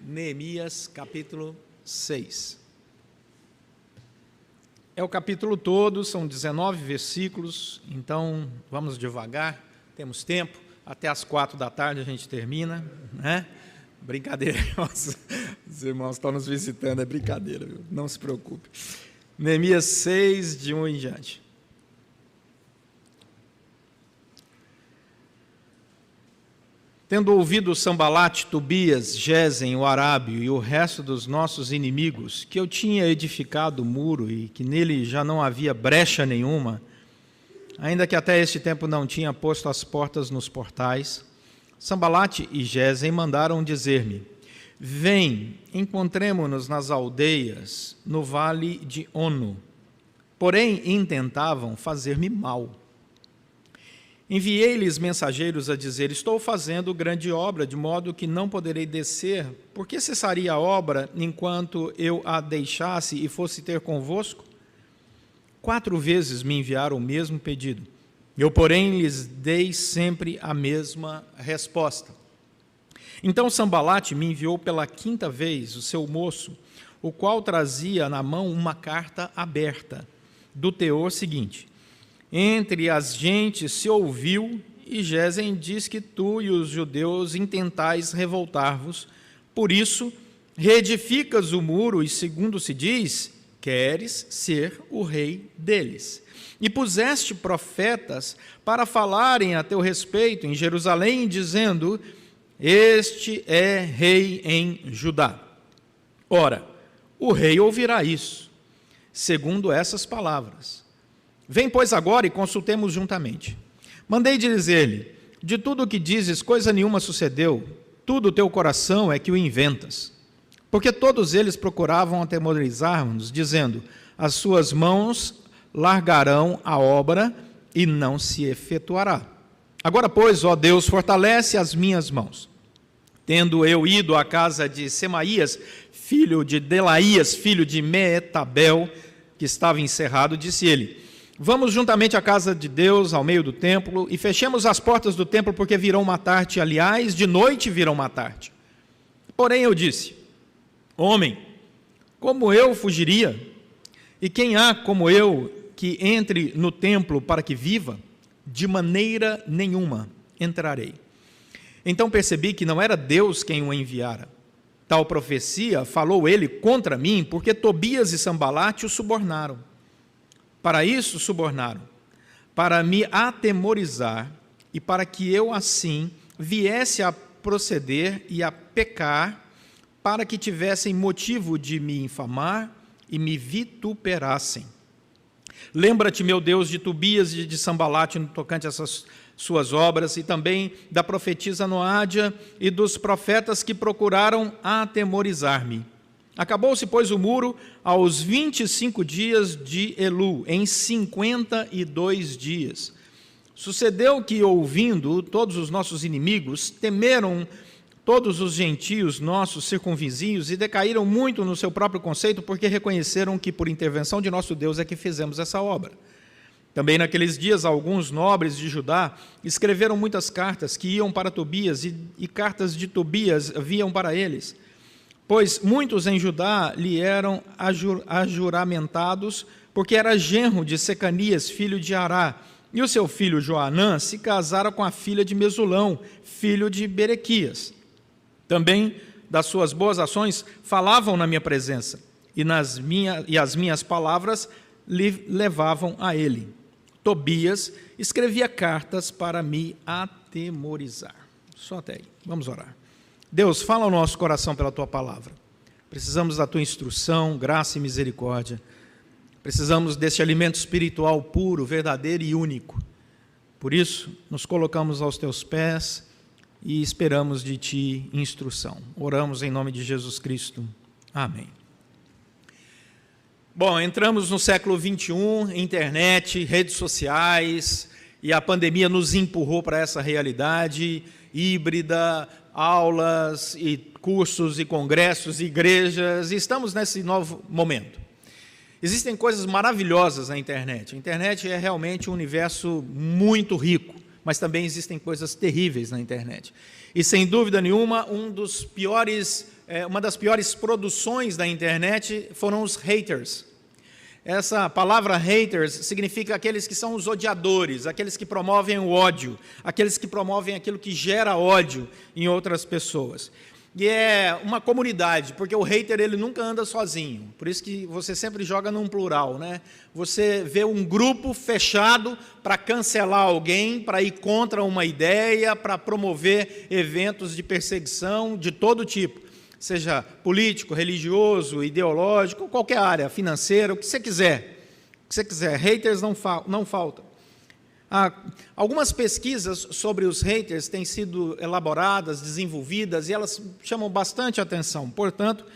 Neemias, capítulo 6. É o capítulo todo, são 19 versículos, então vamos devagar, temos tempo, até às 4h a gente termina, né? Brincadeira, os irmãos estão nos visitando, é brincadeira, viu? Não se preocupe. Neemias 6, de 1 em diante. Tendo ouvido Sambalate, Tobias, Gesem, o arábio e o resto dos nossos inimigos, que eu tinha edificado o muro e que nele já não havia brecha nenhuma, ainda que até este tempo não tinha posto as portas nos portais, Sambalate e Gesem mandaram dizer-me: vem, encontremo-nos nas aldeias, no vale de Ono. Porém, intentavam fazer-me mal. Enviei-lhes mensageiros a dizer: estou fazendo grande obra, de modo que não poderei descer. Por que cessaria a obra enquanto eu a deixasse e fosse ter convosco? 4 vezes me enviaram o mesmo pedido. Eu, porém, lhes dei sempre a mesma resposta. Então Sambalate me enviou pela 5ª vez o seu moço, o qual trazia na mão uma carta aberta, do teor seguinte: entre as gentes se ouviu, e Gesem diz que tu e os judeus intentais revoltar-vos, por isso reedificas o muro e, segundo se diz, queres ser o rei deles. E puseste profetas para falarem a teu respeito em Jerusalém, dizendo: este é rei em Judá. Ora, o rei ouvirá isso, segundo essas palavras. Vem, pois, agora e consultemos juntamente. Mandei dizer-lhe: de tudo o que dizes, coisa nenhuma sucedeu, tudo o teu coração é que o inventas. Porque todos eles procuravam atemorizar-nos, dizendo: as suas mãos largarão a obra e não se efetuará. Agora, pois, ó Deus, fortalece as minhas mãos. Tendo eu ido à casa de Semaías, filho de Delaías, filho de Meetabel, que estava encerrado, disse ele: vamos juntamente à casa de Deus, ao meio do templo, e fechemos as portas do templo, porque virão matar-te, aliás, de noite virão matar-te. Porém eu disse: homem, como eu fugiria? E quem há como eu que entre no templo para que viva? De maneira nenhuma entrarei. Então percebi que não era Deus quem o enviara. Tal profecia falou ele contra mim, porque Tobias e Sambalate o subornaram. Para isso subornaram, para me atemorizar e para que eu assim viesse a proceder e a pecar, para que tivessem motivo de me infamar e me vituperassem. Lembra-te, meu Deus, de Tobias e de Sambalate no tocante a essas suas obras, e também da profetisa Noádia e dos profetas que procuraram atemorizar-me. Acabou-se, pois, o muro aos 25 dias de Elu, em 52 dias. Sucedeu que, ouvindo todos os nossos inimigos, temeram todos os gentios nossos circunvizinhos e decaíram muito no seu próprio conceito, porque reconheceram que, por intervenção de nosso Deus, é que fizemos essa obra. Também naqueles dias, alguns nobres de Judá escreveram muitas cartas que iam para Tobias, e cartas de Tobias vinham para eles. Pois muitos em Judá lhe eram ajuramentados, porque era genro de Secanias, filho de Ará, e o seu filho Joanã se casara com a filha de Mesulão, filho de Berequias. Também das suas boas ações falavam na minha presença, e as minhas palavras lhe levavam a ele. Tobias escrevia cartas para me atemorizar. Só até aí. Vamos orar. Deus, fala ao nosso coração pela Tua palavra. Precisamos da Tua instrução, graça e misericórdia. Precisamos desse alimento espiritual puro, verdadeiro e único. Por isso, nos colocamos aos Teus pés e esperamos de Ti instrução. Oramos em nome de Jesus Cristo. Amém. Bom, entramos no século XXI, internet, redes sociais, e a pandemia nos empurrou para essa realidade híbrida, aulas e cursos e congressos, igrejas, e estamos nesse novo momento. Existem coisas maravilhosas na internet. A internet é realmente um universo muito rico, mas também existem coisas terríveis na internet. E, sem dúvida nenhuma, uma das piores produções da internet foram os haters. Essa palavra haters significa aqueles que são os odiadores, aqueles que promovem o ódio, aqueles que promovem aquilo que gera ódio em outras pessoas. E é uma comunidade, porque o hater ele nunca anda sozinho, por isso que você sempre joga num plural, né? Você vê um grupo fechado para cancelar alguém, para ir contra uma ideia, para promover eventos de perseguição de todo tipo, seja político, religioso, ideológico, qualquer área, financeira, o que você quiser. Haters não faltam. Algumas pesquisas sobre os haters têm sido elaboradas, desenvolvidas, e elas chamam bastante atenção. Portanto,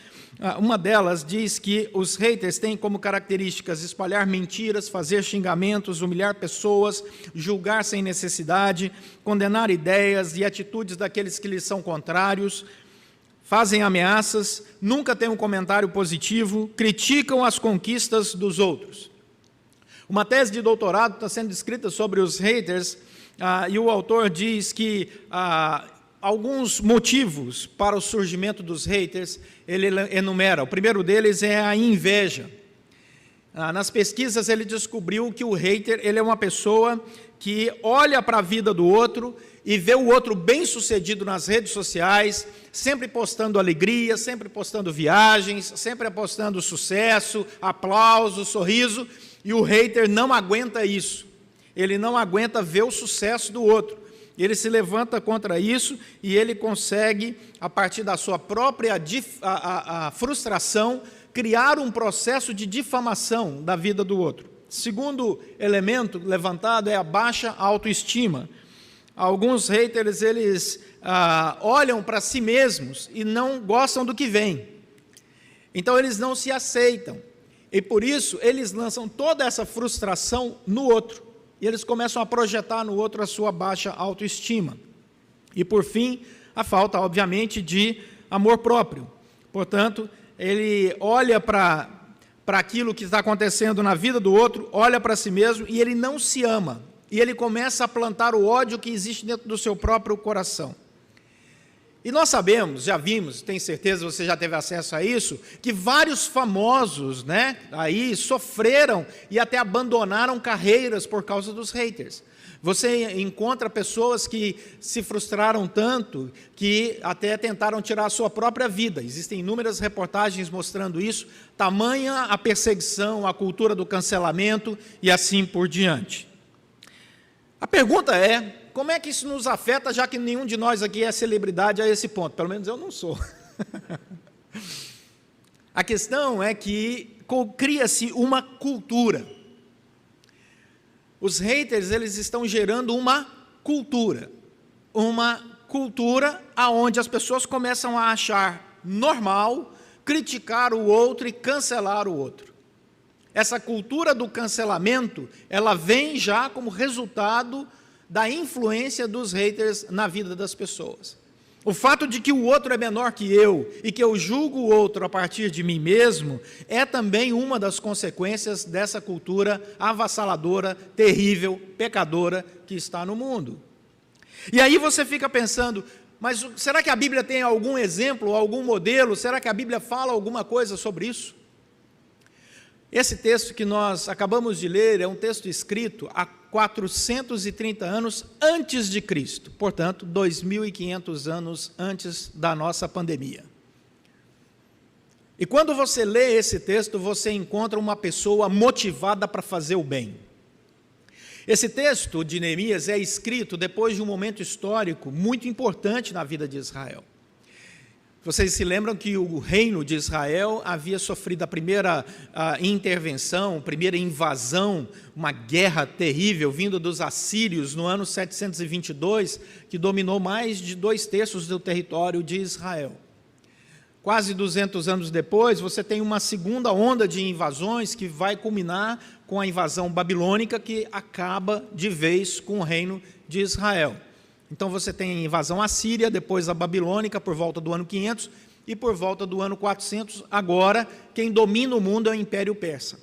uma delas diz que os haters têm como características espalhar mentiras, fazer xingamentos, humilhar pessoas, julgar sem necessidade, condenar ideias e atitudes daqueles que lhes são contrários, fazem ameaças, nunca têm um comentário positivo, criticam as conquistas dos outros. Uma tese de doutorado está sendo escrita sobre os haters, e o autor diz que alguns motivos para o surgimento dos haters, ele enumera. O primeiro deles é a inveja. Nas pesquisas, ele descobriu que o hater ele é uma pessoa que olha para a vida do outro e vê o outro bem-sucedido nas redes sociais, sempre postando alegria, sempre postando viagens, sempre postando sucesso, aplauso, sorriso, e o hater não aguenta isso. Ele não aguenta ver o sucesso do outro. Ele se levanta contra isso e ele consegue, a partir da sua própria frustração, criar um processo de difamação da vida do outro. Segundo elemento levantado é a baixa autoestima. Alguns haters, eles olham para si mesmos e não gostam do que vem. Então, eles não se aceitam. E, por isso, eles lançam toda essa frustração no outro. E eles começam a projetar no outro a sua baixa autoestima. E, por fim, a falta, obviamente, de amor próprio. Portanto, ele olha para aquilo que está acontecendo na vida do outro, olha para si mesmo e ele não se ama. E ele começa a plantar o ódio que existe dentro do seu próprio coração. E nós sabemos, já vimos, tenho certeza você já teve acesso a isso, que vários famosos, aí sofreram e até abandonaram carreiras por causa dos haters. Você encontra pessoas que se frustraram tanto que até tentaram tirar a sua própria vida. Existem inúmeras reportagens mostrando isso, tamanha a perseguição, a cultura do cancelamento e assim por diante. A pergunta é, como é que isso nos afeta, já que nenhum de nós aqui é celebridade a esse ponto? Pelo menos eu não sou. A questão é que cria-se uma cultura. Os haters, eles estão gerando uma cultura onde as pessoas começam a achar normal criticar o outro e cancelar o outro. Essa cultura do cancelamento, ela vem já como resultado da influência dos haters na vida das pessoas. O fato de que o outro é menor que eu e que eu julgo o outro a partir de mim mesmo é também uma das consequências dessa cultura avassaladora, terrível, pecadora que está no mundo. E aí você fica pensando, mas será que a Bíblia tem algum exemplo, algum modelo? Será que a Bíblia fala alguma coisa sobre isso? Esse texto que nós acabamos de ler é um texto escrito há 430 anos antes de Cristo, portanto, 2.500 anos antes da nossa pandemia. E quando você lê esse texto, você encontra uma pessoa motivada para fazer o bem. Esse texto de Neemias é escrito depois de um momento histórico muito importante na vida de Israel. Vocês se lembram que o reino de Israel havia sofrido a primeira intervenção, a primeira invasão, uma guerra terrível, vindo dos assírios no ano 722, que dominou mais de 2/3 do território de Israel. Quase 200 anos depois, você tem uma segunda onda de invasões que vai culminar com a invasão babilônica, que acaba de vez com o reino de Israel. Então, você tem a invasão assíria, depois a babilônica, por volta do ano 500, e por volta do ano 400, agora, quem domina o mundo é o Império Persa.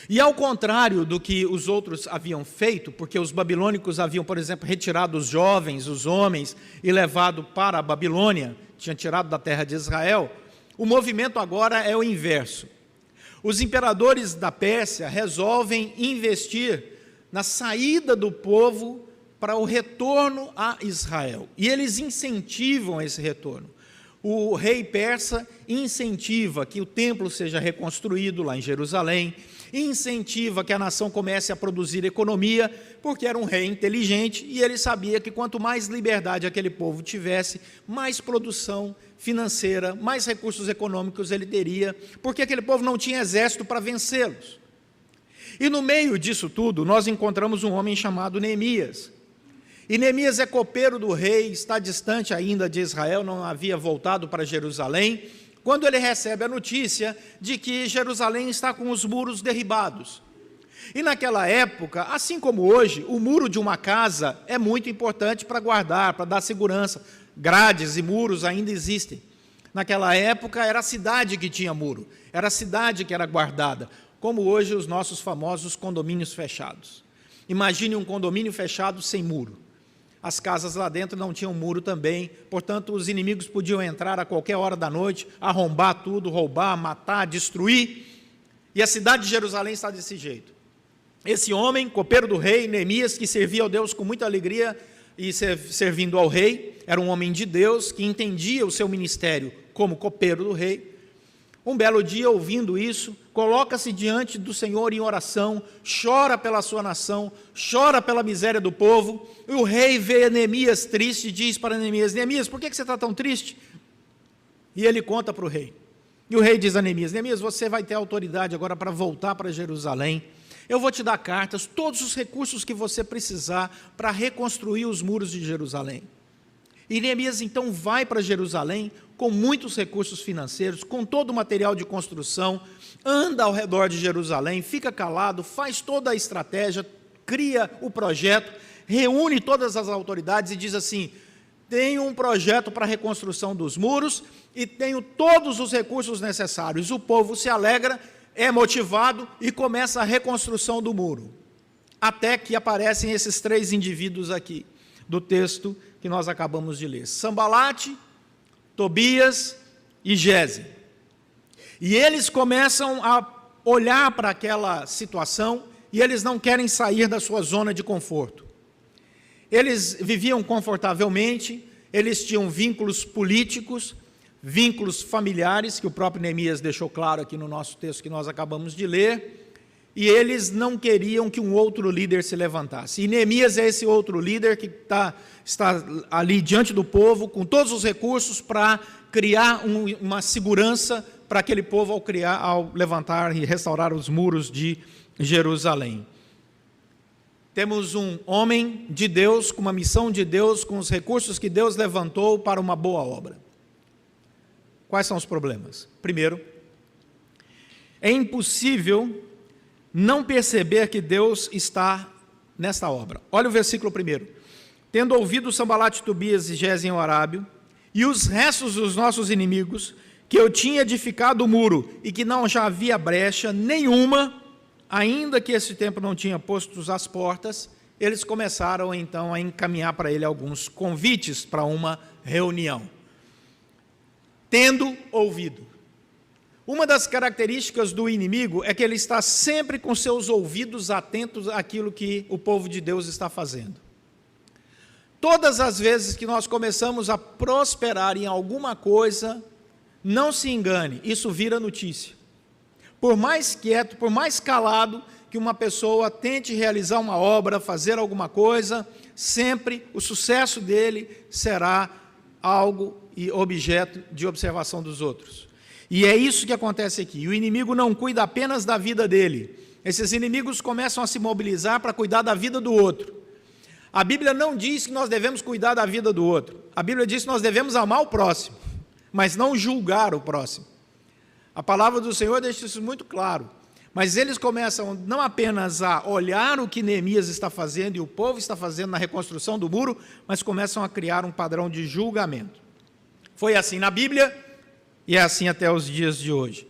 E ao contrário do que os outros haviam feito, porque os babilônicos haviam, por exemplo, retirado os jovens, os homens, e levado para a Babilônia, tinham tirado da terra de Israel, o movimento agora é o inverso. Os imperadores da Pérsia resolvem investir na saída do povo para o retorno a Israel. E eles incentivam esse retorno. O rei persa incentiva que o templo seja reconstruído lá em Jerusalém, incentiva que a nação comece a produzir economia, porque era um rei inteligente e ele sabia que quanto mais liberdade aquele povo tivesse, mais produção financeira, mais recursos econômicos ele teria, porque aquele povo não tinha exército para vencê-los. E no meio disso tudo, nós encontramos um homem chamado Neemias. E Neemias é copeiro do rei, está distante ainda de Israel, não havia voltado para Jerusalém, quando ele recebe a notícia de que Jerusalém está com os muros derribados. E naquela época, assim como hoje, o muro de uma casa é muito importante para guardar, para dar segurança. Grades e muros ainda existem. Naquela época era a cidade que tinha muro, era a cidade que era guardada, como hoje os nossos famosos condomínios fechados. Imagine um condomínio fechado sem muro. As casas lá dentro não tinham muro também, portanto, os inimigos podiam entrar a qualquer hora da noite, arrombar tudo, roubar, matar, destruir, e a cidade de Jerusalém está desse jeito. Esse homem, copeiro do rei, Neemias, que servia ao Deus com muita alegria e servindo ao rei, era um homem de Deus, que entendia o seu ministério como copeiro do rei. Um belo dia, ouvindo isso, coloca-se diante do Senhor em oração, chora pela sua nação, chora pela miséria do povo, e o rei vê Neemias triste e diz para Neemias: Neemias, por que você está tão triste? E ele conta para o rei. E o rei diz a Neemias: Neemias, você vai ter autoridade agora para voltar para Jerusalém, eu vou te dar cartas, todos os recursos que você precisar para reconstruir os muros de Jerusalém. E Neemias então vai para Jerusalém com muitos recursos financeiros, com todo o material de construção, anda ao redor de Jerusalém, fica calado, faz toda a estratégia, cria o projeto, reúne todas as autoridades e diz assim: tenho um projeto para a reconstrução dos muros e tenho todos os recursos necessários. O povo se alegra, é motivado e começa a reconstrução do muro. Até que aparecem esses três indivíduos aqui, do texto que nós acabamos de ler: Sambalate, Tobias e Gésem. E eles começam a olhar para aquela situação e eles não querem sair da sua zona de conforto. Eles viviam confortavelmente, eles tinham vínculos políticos, vínculos familiares, que o próprio Neemias deixou claro aqui no nosso texto que nós acabamos de ler, e eles não queriam que um outro líder se levantasse. E Neemias é esse outro líder que está ali diante do povo, com todos os recursos para criar uma segurança para aquele povo ao levantar e restaurar os muros de Jerusalém. Temos um homem de Deus, com uma missão de Deus, com os recursos que Deus levantou para uma boa obra. Quais são os problemas? Primeiro, é impossível não perceber que Deus está nesta obra. Olha o versículo 1. Tendo ouvido Sambalate, Tobias e Gésem o arábio, e os restos dos nossos inimigos, que eu tinha edificado o muro, e que não já havia brecha nenhuma, ainda que esse tempo não tinha posto as portas, eles começaram então a encaminhar para ele alguns convites para uma reunião. Tendo ouvido. Uma das características do inimigo é que ele está sempre com seus ouvidos atentos àquilo que o povo de Deus está fazendo. Todas as vezes que nós começamos a prosperar em alguma coisa, não se engane, isso vira notícia. Por mais quieto, por mais calado que uma pessoa tente realizar uma obra, fazer alguma coisa, sempre o sucesso dele será algo e objeto de observação dos outros. E é isso que acontece aqui. O inimigo não cuida apenas da vida dele. Esses inimigos começam a se mobilizar para cuidar da vida do outro. A Bíblia não diz que nós devemos cuidar da vida do outro. A Bíblia diz que nós devemos amar o próximo, mas não julgar o próximo. A palavra do Senhor deixa isso muito claro. Mas eles começam não apenas a olhar o que Neemias está fazendo e o povo está fazendo na reconstrução do muro, mas começam a criar um padrão de julgamento. Foi assim na Bíblia e é assim até os dias de hoje.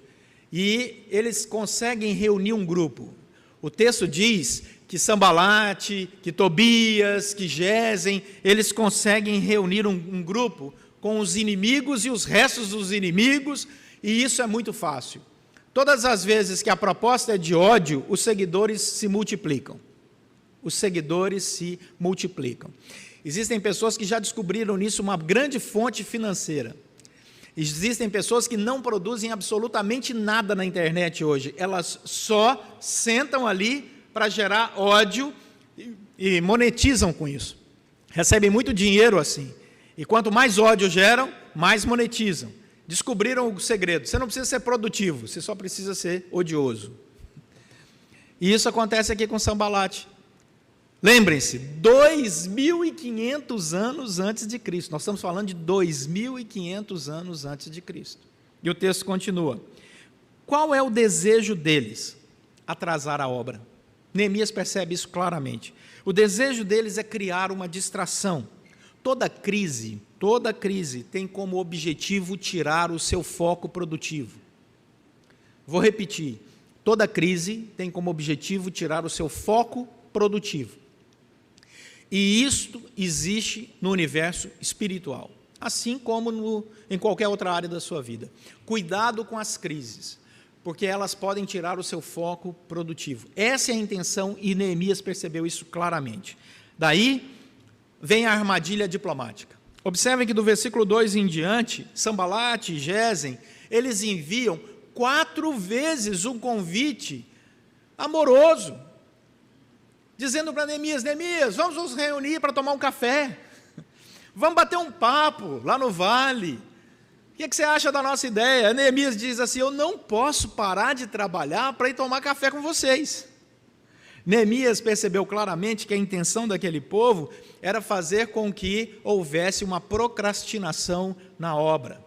e eles conseguem reunir um grupo. O texto diz que Sambalate, que Tobias, que Gesem, eles conseguem reunir um grupo com os inimigos e os restos dos inimigos, e isso é muito fácil. Todas as vezes que a proposta é de ódio, os seguidores se multiplicam. Os seguidores se multiplicam. Existem pessoas que já descobriram nisso uma grande fonte financeira. Existem pessoas que não produzem absolutamente nada na internet hoje. Elas só sentam ali para gerar ódio e monetizam com isso. Recebem muito dinheiro assim. E quanto mais ódio geram, mais monetizam. Descobriram o segredo. Você não precisa ser produtivo, você só precisa ser odioso. E isso acontece aqui com Sambalate. Lembrem-se, 2.500 anos antes de Cristo. Nós estamos falando de 2.500 anos antes de Cristo. E o texto continua. Qual é o desejo deles? Atrasar a obra. Neemias percebe isso claramente. O desejo deles é criar uma distração. Toda crise tem como objetivo tirar o seu foco produtivo. Vou repetir. Toda crise tem como objetivo tirar o seu foco produtivo. E isto existe no universo espiritual, assim como em qualquer outra área da sua vida. Cuidado com as crises, porque elas podem tirar o seu foco produtivo. Essa é a intenção e Neemias percebeu isso claramente. Daí vem a armadilha diplomática. Observem que do versículo 2 em diante, Sambalate e Gesem, eles enviam 4 vezes um convite amoroso, dizendo para Neemias, Neemias, vamos nos reunir para tomar um café, vamos bater um papo lá no vale, o que você acha da nossa ideia? Neemias diz assim, eu não posso parar de trabalhar para ir tomar café com vocês. Neemias percebeu claramente que a intenção daquele povo era fazer com que houvesse uma procrastinação na obra.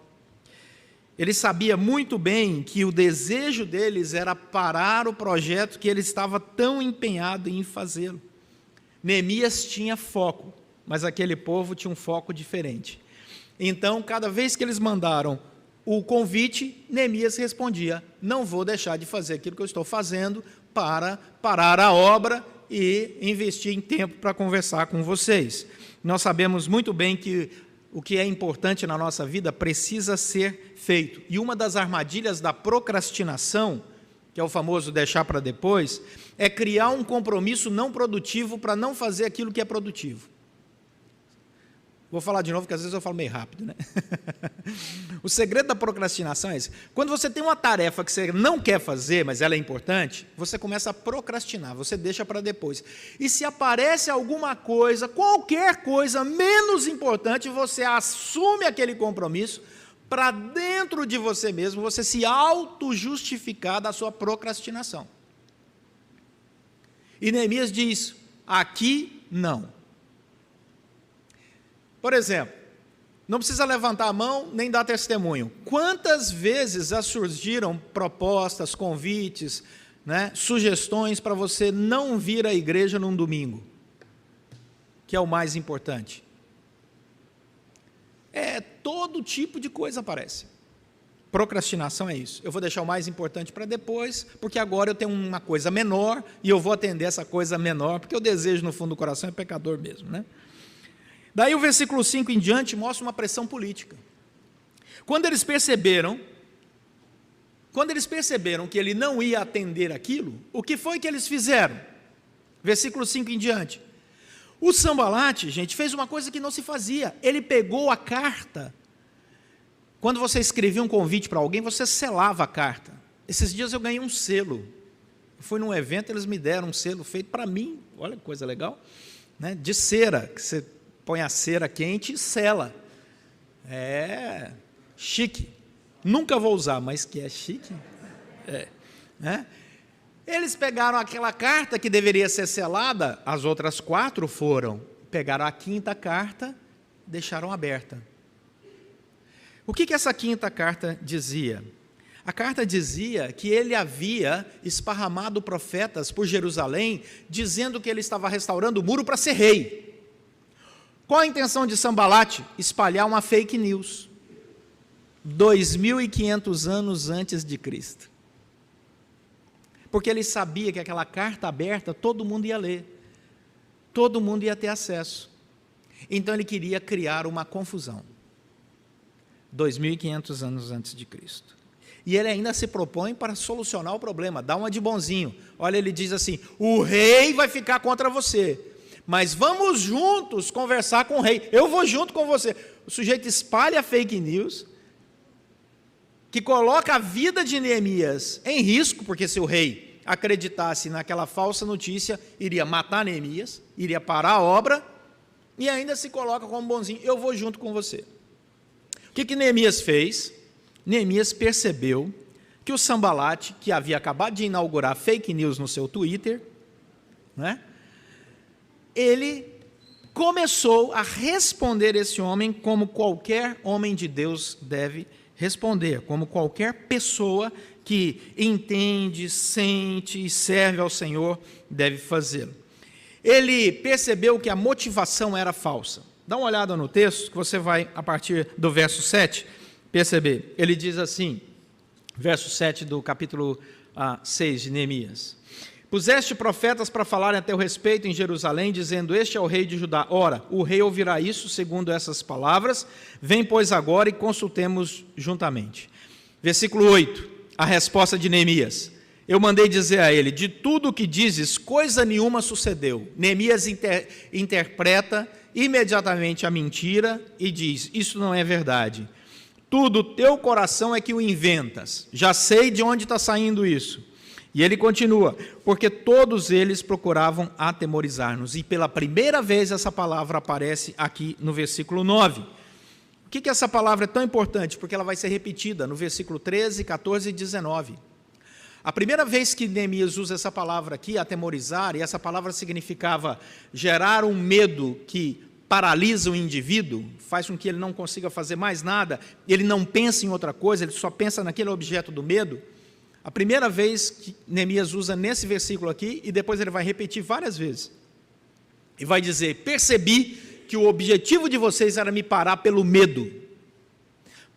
Ele sabia muito bem que o desejo deles era parar o projeto que ele estava tão empenhado em fazê-lo. Neemias tinha foco, mas aquele povo tinha um foco diferente. Então, cada vez que eles mandaram o convite, Neemias respondia, não vou deixar de fazer aquilo que eu estou fazendo para parar a obra e investir em tempo para conversar com vocês. Nós sabemos muito bem que o que é importante na nossa vida precisa ser feito. E uma das armadilhas da procrastinação, que é o famoso deixar para depois, é criar um compromisso não produtivo para não fazer aquilo que é produtivo. Vou falar de novo, porque às vezes eu falo meio rápido, né? O segredo da procrastinação é esse. Quando você tem uma tarefa que você não quer fazer, mas ela é importante, você começa a procrastinar, você deixa para depois. E se aparece alguma coisa, qualquer coisa menos importante, você assume aquele compromisso para dentro de você mesmo, você se auto-justificar da sua procrastinação. E Neemias diz, aqui não. Por exemplo, não precisa levantar a mão nem dar testemunho. Quantas vezes já surgiram propostas, convites, sugestões para você não vir à igreja num domingo, que é o mais importante? Todo tipo de coisa aparece. Procrastinação é isso. Eu vou deixar o mais importante para depois, porque agora eu tenho uma coisa menor e eu vou atender essa coisa menor, porque o desejo no fundo do coração é pecador mesmo, né? Daí o versículo 5 em diante mostra uma pressão política. Quando eles perceberam que ele não ia atender aquilo, o que foi que eles fizeram? Versículo 5 em diante. O Sambalate, gente, fez uma coisa que não se fazia. Ele pegou a carta. Quando você escrevia um convite para alguém, você selava a carta. Esses dias eu ganhei um selo. Eu fui num evento, eles me deram um selo feito para mim. Olha que coisa legal. De cera, que você põe a cera quente e sela. É chique. Nunca vou usar, mas que é chique. Eles pegaram aquela carta que deveria ser selada, as outras 4 foram. Pegaram a 5ª carta, deixaram aberta. O que essa 5ª carta dizia? A carta dizia que ele havia esparramado profetas por Jerusalém, dizendo que ele estava restaurando o muro para ser rei. Qual a intenção de Sambalate? Espalhar uma fake news. 2.500 anos antes de Cristo. porque ele sabia que aquela carta aberta todo mundo ia ler, todo mundo ia ter acesso. Então ele queria criar uma confusão. 2.500 anos antes de Cristo. E ele ainda se propõe para solucionar o problema, dá uma de bonzinho. Olha, ele diz assim: o rei vai ficar contra você, mas vamos juntos conversar com o rei, eu vou junto com você. O sujeito espalha fake news, que coloca a vida de Neemias em risco, porque se o rei acreditasse naquela falsa notícia, iria matar Neemias, iria parar a obra, e ainda se coloca como bonzinho: eu vou junto com você. O que Neemias fez? Neemias percebeu que o Sambalate, que havia acabado de inaugurar fake news no seu Twitter, né, ele começou a responder esse homem como qualquer homem de Deus deve responder, como qualquer pessoa que entende, sente e serve ao Senhor deve fazê-lo. Ele percebeu que a motivação era falsa. Dá uma olhada no texto, que você vai, a partir do verso 7, perceber. Ele diz assim, verso 7 do capítulo 6 de Neemias: puseste profetas para falarem a teu respeito em Jerusalém, dizendo: este é o rei de Judá. Ora, o rei ouvirá isso segundo essas palavras. Vem, pois, agora e consultemos juntamente. Versículo 8, a resposta de Neemias: eu mandei dizer a ele: de tudo o que dizes, coisa nenhuma sucedeu. Neemias interpreta imediatamente a mentira e diz: isso não é verdade. Tudo teu coração é que o inventas. Já sei de onde está saindo isso. E ele continua: porque todos eles procuravam atemorizar-nos. E pela primeira vez essa palavra aparece aqui no versículo 9. Por que essa palavra é tão importante? Porque ela vai ser repetida no versículo 13, 14 e 19. A primeira vez que Neemias usa essa palavra aqui, atemorizar, e essa palavra significava gerar um medo que paralisa o indivíduo, faz com que ele não consiga fazer mais nada, ele não pensa em outra coisa, ele só pensa naquele objeto do medo. A primeira vez que Neemias usa nesse versículo aqui, e depois ele vai repetir várias vezes. E vai dizer: percebi que o objetivo de vocês era me parar pelo medo.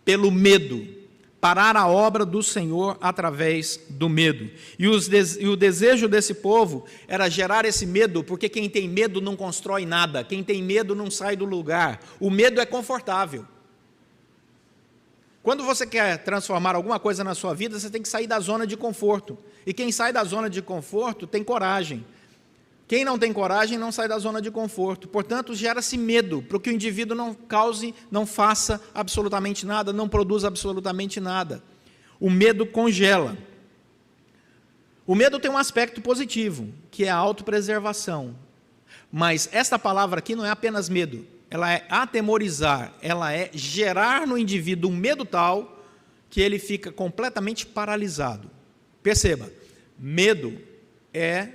Pelo medo. Parar a obra do Senhor através do medo. E o desejo desse povo era gerar esse medo, porque quem tem medo não constrói nada, quem tem medo não sai do lugar. O medo é confortável. Quando você quer transformar alguma coisa na sua vida, você tem que sair da zona de conforto. E quem sai da zona de conforto tem coragem. Quem não tem coragem não sai da zona de conforto. Portanto, gera-se medo para que o indivíduo não cause, não faça absolutamente nada, não produza absolutamente nada. O medo congela. O medo tem um aspecto positivo, que é a autopreservação. Mas esta palavra aqui não é apenas medo. Ela é atemorizar, ela é gerar no indivíduo um medo tal que ele fica completamente paralisado. Perceba, medo é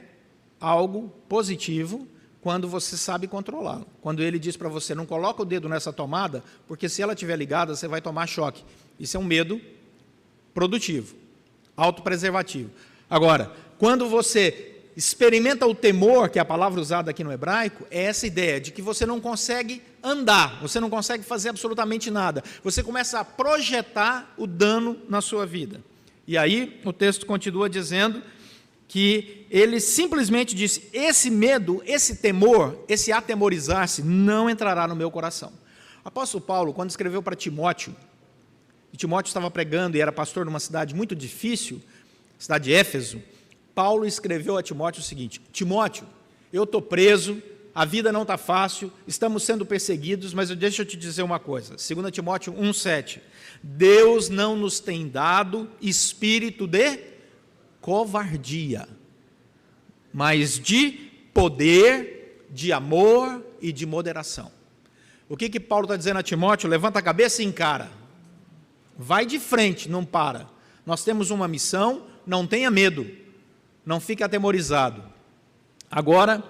algo positivo quando você sabe controlá-lo. Quando ele diz para você: não coloca o dedo nessa tomada, porque se ela estiver ligada, você vai tomar choque. Isso é um medo produtivo, autopreservativo. Agora, quando você experimenta o temor, que é a palavra usada aqui no hebraico, é essa ideia de que você não consegue andar, você não consegue fazer absolutamente nada. Você começa a projetar o dano na sua vida. E aí o texto continua dizendo que ele simplesmente disse: esse medo, esse temor, esse atemorizar-se não entrará no meu coração. O apóstolo Paulo, quando escreveu para Timóteo, e Timóteo estava pregando e era pastor numa cidade muito difícil, cidade de Éfeso, Paulo escreveu a Timóteo o seguinte: Timóteo, eu estou preso, a vida não está fácil, estamos sendo perseguidos, mas deixa eu te dizer uma coisa, 2 Timóteo 1,7, Deus não nos tem dado espírito de covardia, mas de poder, de amor e de moderação. O que Paulo está dizendo a Timóteo? Levanta a cabeça e encara. Vai de frente, não para. Nós temos uma missão, não tenha medo, não fique atemorizado. Agora,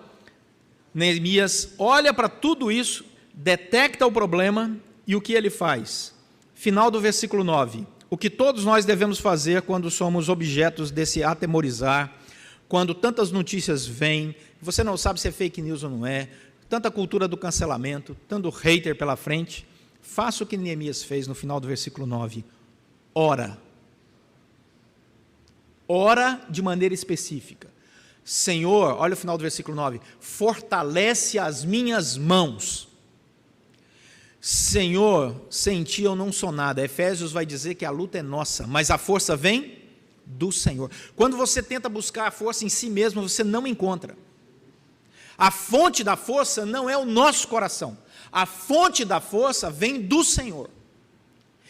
Neemias olha para tudo isso, detecta o problema e o que ele faz? Final do versículo 9. O que todos nós devemos fazer quando somos objetos desse atemorizar, quando tantas notícias vêm, você não sabe se é fake news ou não é, tanta cultura do cancelamento, tanto hater pela frente, faça o que Neemias fez no final do versículo 9. Ora. ora de maneira específica. Senhor, olha o final do versículo 9, fortalece as minhas mãos. Senhor, sem ti eu não sou nada. Efésios vai dizer que a luta é nossa, mas a força vem do Senhor. Quando você tenta buscar a força em si mesmo, você não encontra. A fonte da força não é o nosso coração. A fonte da força vem do Senhor.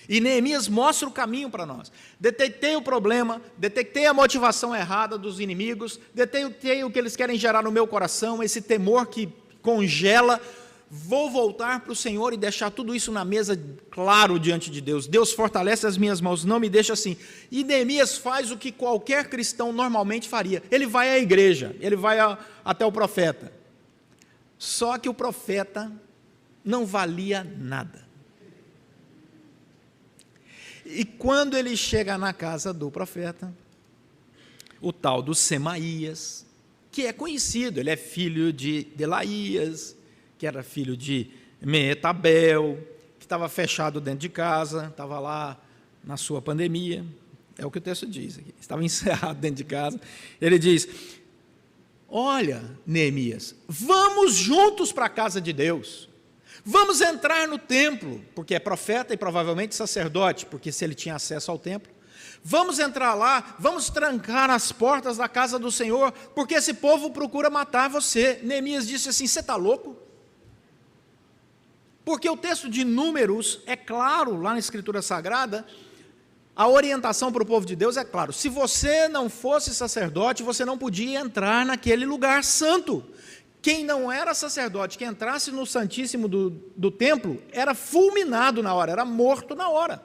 E Neemias mostra o caminho para nós. Detectei o problema, detectei a motivação errada dos inimigos, detectei o que eles querem gerar no meu coração, esse temor que congela. Vou voltar para o Senhor e deixar tudo isso na mesa claro diante de Deus. Deus fortalece as minhas mãos, não me deixa assim. E Neemias faz o que qualquer cristão normalmente faria. Ele vai à igreja, ele vai até o profeta. Só que o profeta não valia nada. E quando ele chega na casa do profeta, o tal do Semaías, que é conhecido, ele é filho de Delaías, que era filho de Meetabel, que estava fechado dentro de casa, estava lá na sua pandemia, é o que o texto diz aqui, estava encerrado dentro de casa. Ele diz: olha, Neemias, vamos juntos para a casa de Deus, vamos entrar no templo, porque é profeta e provavelmente sacerdote, porque se ele tinha acesso ao templo, vamos entrar lá, vamos trancar as portas da casa do Senhor, porque esse povo procura matar você. Neemias disse assim: você está louco? Porque o texto de Números é claro, lá na Escritura Sagrada, a orientação para o povo de Deus é claro: se você não fosse sacerdote, você não podia entrar naquele lugar santo. Quem não era sacerdote, que entrasse no Santíssimo do templo, era fulminado na hora, era morto na hora.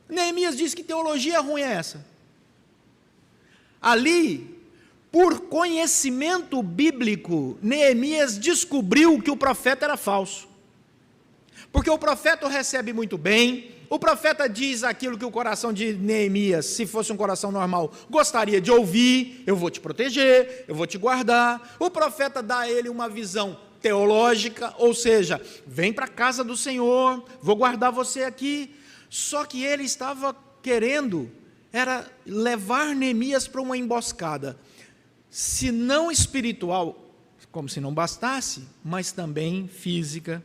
Neemias diz: que teologia ruim é essa? Ali, por conhecimento bíblico, Neemias descobriu que o profeta era falso. Porque o profeta o recebe muito bem, o profeta diz aquilo que o coração de Neemias, se fosse um coração normal, gostaria de ouvir: eu vou te proteger, eu vou te guardar. O profeta dá a ele uma visão teológica, ou seja, vem para a casa do Senhor, vou guardar você aqui. Só que ele estava querendo, era levar Neemias para uma emboscada, se não espiritual, como se não bastasse, mas também física.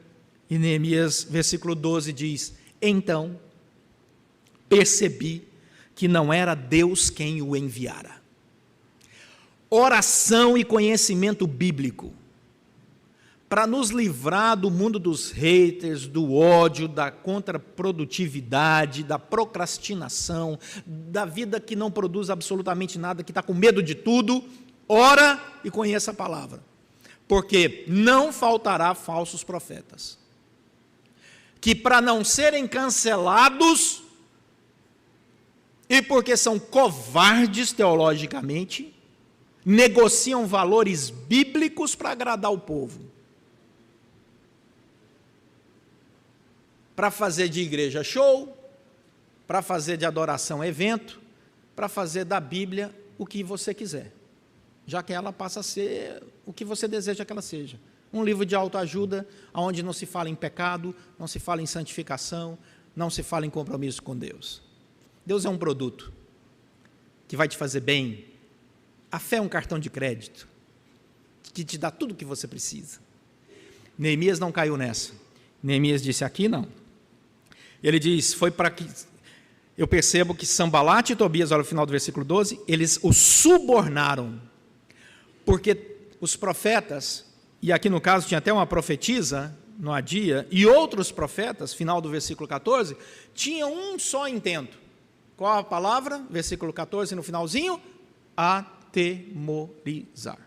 E Neemias, versículo 12 diz: então percebi que não era Deus quem o enviara. Oração e conhecimento bíblico, para nos livrar do mundo dos haters, do ódio, da contraprodutividade, da procrastinação, da vida que não produz absolutamente nada, que está com medo de tudo. Ora e conheça a palavra, porque não faltará falsos profetas, que para não serem cancelados, e porque são covardes teologicamente, negociam valores bíblicos para agradar o povo, para fazer de igreja show, para fazer de adoração evento, para fazer da Bíblia o que você quiser, já que ela passa a ser o que você deseja que ela seja. Um livro de autoajuda, onde não se fala em pecado, não se fala em santificação, não se fala em compromisso com Deus. Deus é um produto que vai te fazer bem. A fé é um cartão de crédito que te dá tudo o que você precisa. Neemias não caiu nessa. Neemias disse: aqui não. Ele diz: foi para que... Eu percebo que Sanbalate e Tobias, olha o final do versículo 12, eles o subornaram, porque os profetas... E aqui no caso tinha até uma profetisa, Noadia, e outros profetas, final do versículo 14, tinham um só intento. Qual a palavra? Versículo 14, no finalzinho: atemorizar.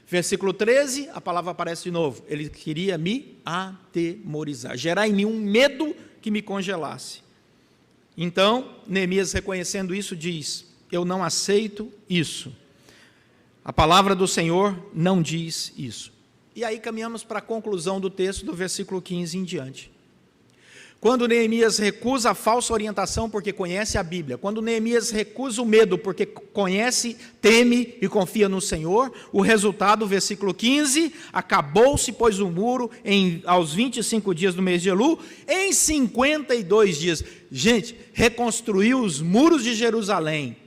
Versículo 13, a palavra aparece de novo: ele queria me atemorizar, gerar em mim um medo que me congelasse. Então, Neemias, reconhecendo isso, diz: eu não aceito isso. A palavra do Senhor não diz isso. E aí caminhamos para a conclusão do texto, do versículo 15 em diante. Quando Neemias recusa a falsa orientação porque conhece a Bíblia, quando Neemias recusa o medo porque conhece, teme e confia no Senhor, o resultado, versículo 15, acabou-se, pois, o muro aos 25 dias do mês de Elul, em 52 dias. Gente, reconstruiu os muros de Jerusalém.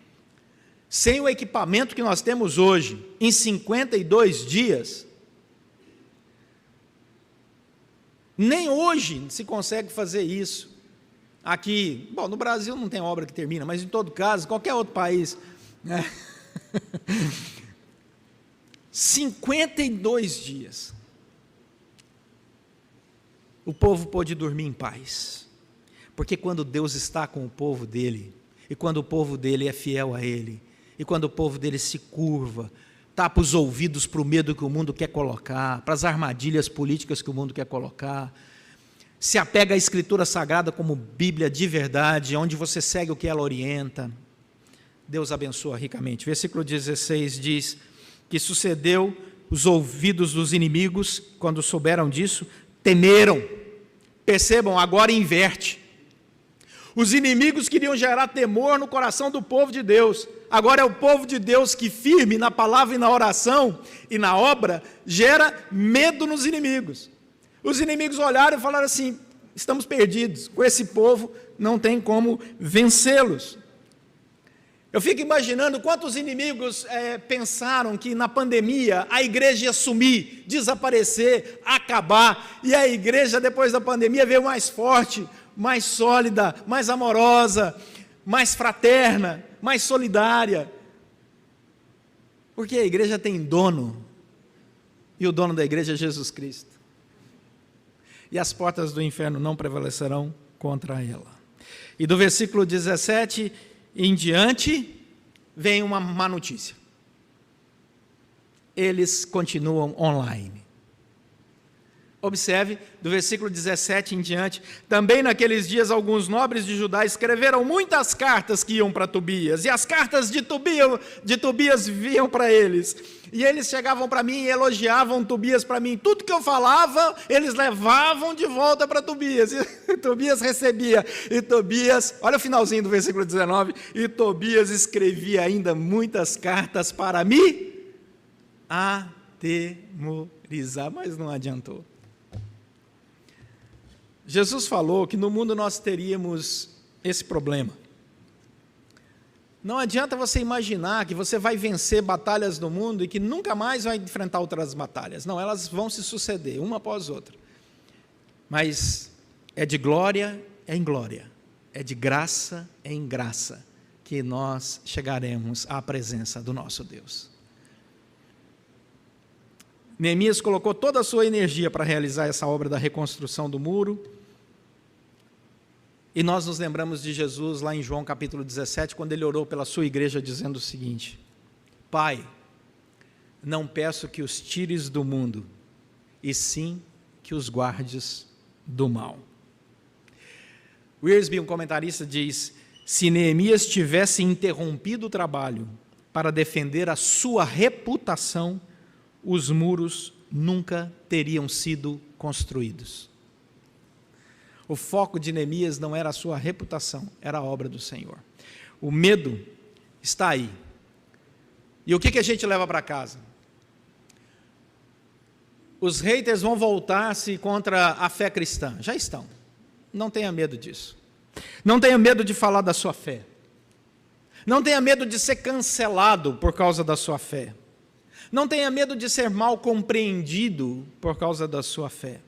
sem o equipamento que nós temos hoje, em 52 dias, nem hoje se consegue fazer isso. Aqui, bom, no Brasil não tem obra que termina, mas em todo caso, qualquer outro país, né? 52 dias, o povo pôde dormir em paz, porque quando Deus está com o povo dele, e quando o povo dele é fiel a ele, e quando o povo dele se curva, tapa os ouvidos para o medo que o mundo quer colocar, para as armadilhas políticas que o mundo quer colocar, se apega à Escritura Sagrada como Bíblia de verdade, onde você segue o que ela orienta, Deus abençoa ricamente. Versículo 16 diz que sucedeu, os ouvidos dos inimigos, quando souberam disso, temeram. Percebam, agora inverte. Os inimigos queriam gerar temor no coração do povo de Deus. Agora é o povo de Deus que, firme na palavra e na oração e na obra, gera medo nos inimigos. Os inimigos olharam e falaram assim: estamos perdidos, com esse povo não tem como vencê-los. Eu fico imaginando quantos inimigos pensaram que na pandemia a igreja ia sumir, desaparecer, acabar, e a igreja depois da pandemia veio mais forte, mais sólida, mais amorosa, mais fraterna, mais solidária, porque a igreja tem dono, e o dono da igreja é Jesus Cristo, e as portas do inferno não prevalecerão contra ela. E do versículo 17 em diante, vem uma má notícia. Eles continuam online. Observe, do versículo 17 em diante, também naqueles dias alguns nobres de Judá escreveram muitas cartas que iam para Tobias, e as cartas de Tobias vinham para eles, e eles chegavam para mim e elogiavam Tobias para mim, tudo que eu falava, eles levavam de volta para Tobias, e Tobias recebia, e Tobias, olha o finalzinho do versículo 19, e Tobias escrevia ainda muitas cartas para me atemorizar, mas não adiantou. Jesus falou que no mundo nós teríamos esse problema. Não adianta você imaginar que você vai vencer batalhas no mundo e que nunca mais vai enfrentar outras batalhas. Não, elas vão se suceder, uma após outra. Mas é de glória em glória, é de graça em graça, que nós chegaremos à presença do nosso Deus. Neemias colocou toda a sua energia para realizar essa obra da reconstrução do muro, e nós nos lembramos de Jesus lá em João capítulo 17, quando ele orou pela sua igreja dizendo o seguinte: Pai, não peço que os tires do mundo, e sim que os guardes do mal. Wiersbe, um comentarista, diz: se Neemias tivesse interrompido o trabalho para defender a sua reputação, os muros nunca teriam sido construídos. O foco de Neemias não era a sua reputação, era a obra do Senhor. O medo está aí. E o que a gente leva para casa? Os haters vão voltar-se contra a fé cristã. Já estão. Não tenha medo disso. Não tenha medo de falar da sua fé. Não tenha medo de ser cancelado por causa da sua fé. Não tenha medo de ser mal compreendido por causa da sua fé.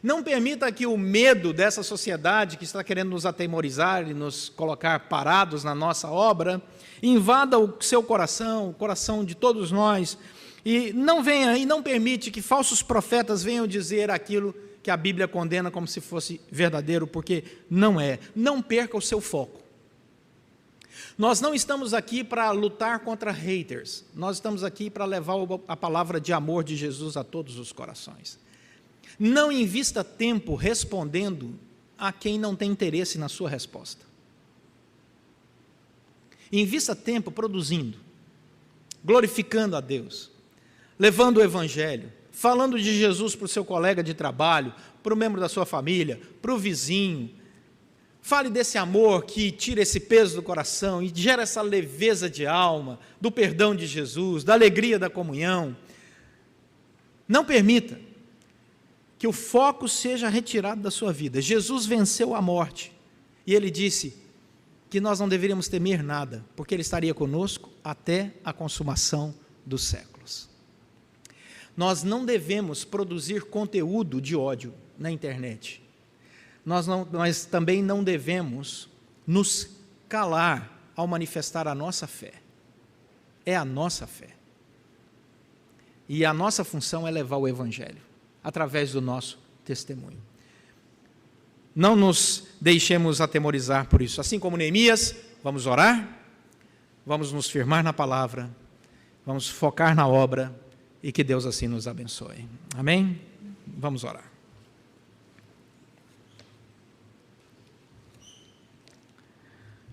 Não permita que o medo dessa sociedade que está querendo nos atemorizar e nos colocar parados na nossa obra, invada o seu coração, o coração de todos nós, e não permite que falsos profetas venham dizer aquilo que a Bíblia condena como se fosse verdadeiro, porque não é. Não perca o seu foco. Nós não estamos aqui para lutar contra haters, nós estamos aqui para levar a palavra de amor de Jesus a todos os corações. Não invista tempo respondendo a quem não tem interesse na sua resposta. Invista tempo produzindo, glorificando a Deus, levando o Evangelho, falando de Jesus para o seu colega de trabalho, para o membro da sua família, para o vizinho. Fale desse amor que tira esse peso do coração e gera essa leveza de alma, do perdão de Jesus, da alegria da comunhão. Não permita que o foco seja retirado da sua vida. Jesus venceu a morte, e ele disse que nós não deveríamos temer nada, porque Ele estaria conosco até a consumação dos séculos. Nós não devemos produzir conteúdo de ódio na internet. Nós também não devemos nos calar ao manifestar a nossa fé. É a nossa fé. E a nossa função é levar o Evangelho, através do nosso testemunho. Não nos deixemos atemorizar por isso. Assim como Neemias, vamos orar, vamos nos firmar na palavra, vamos focar na obra e que Deus assim nos abençoe. Amém? Vamos orar.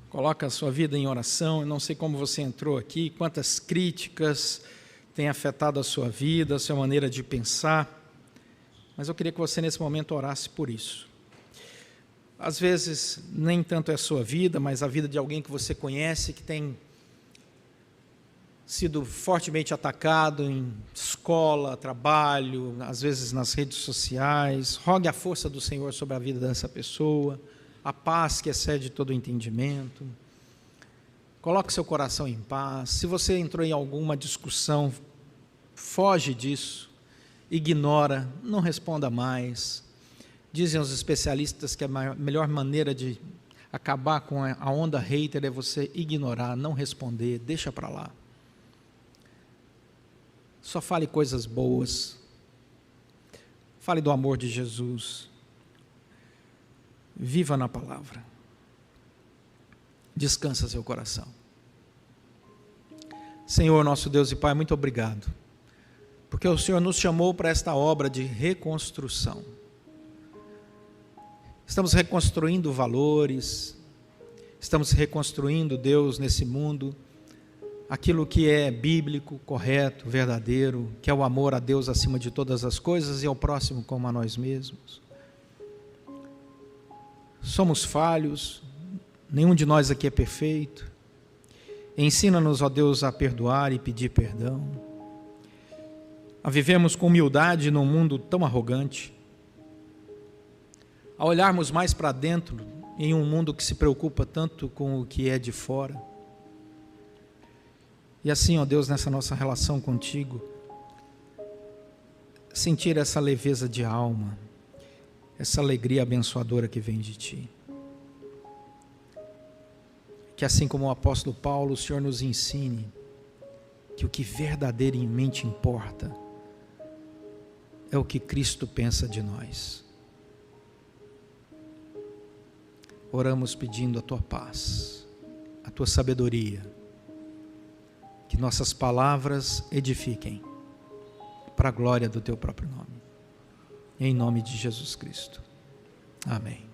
Coloca a sua vida em oração. Eu não sei como você entrou aqui, quantas críticas têm afetado a sua vida, a sua maneira de pensar, mas eu queria que você nesse momento orasse por isso. Às vezes, nem tanto é a sua vida, mas a vida de alguém que você conhece, que tem sido fortemente atacado em escola, trabalho, às vezes nas redes sociais. Rogue a força do Senhor sobre a vida dessa pessoa, a paz que excede todo o entendimento. Coloque seu coração em paz. Se você entrou em alguma discussão, foge disso, ignora, não responda mais. Dizem os especialistas que a melhor maneira de acabar com a onda hater é você ignorar, não responder, deixa para lá. Só fale coisas boas. Fale do amor de Jesus. Viva na palavra. Descansa seu coração. Senhor, nosso Deus e Pai, muito obrigado, porque o Senhor nos chamou para esta obra de reconstrução. Estamos reconstruindo valores, estamos reconstruindo, Deus, nesse mundo, aquilo que é bíblico, correto, verdadeiro, que é o amor a Deus acima de todas as coisas e ao próximo como a nós mesmos. Somos falhos, nenhum de nós aqui é perfeito. Ensina-nos, ó Deus, a perdoar e pedir perdão, a vivermos com humildade num mundo tão arrogante, a olharmos mais para dentro em um mundo que se preocupa tanto com o que é de fora. E assim, ó Deus, nessa nossa relação contigo, sentir essa leveza de alma, essa alegria abençoadora que vem de Ti. Que assim como o apóstolo Paulo, o Senhor nos ensine que o que verdadeiramente importa é o que Cristo pensa de nós. Oramos pedindo a Tua paz, a Tua sabedoria, que nossas palavras edifiquem para a glória do Teu próprio nome. Em nome de Jesus Cristo. Amém.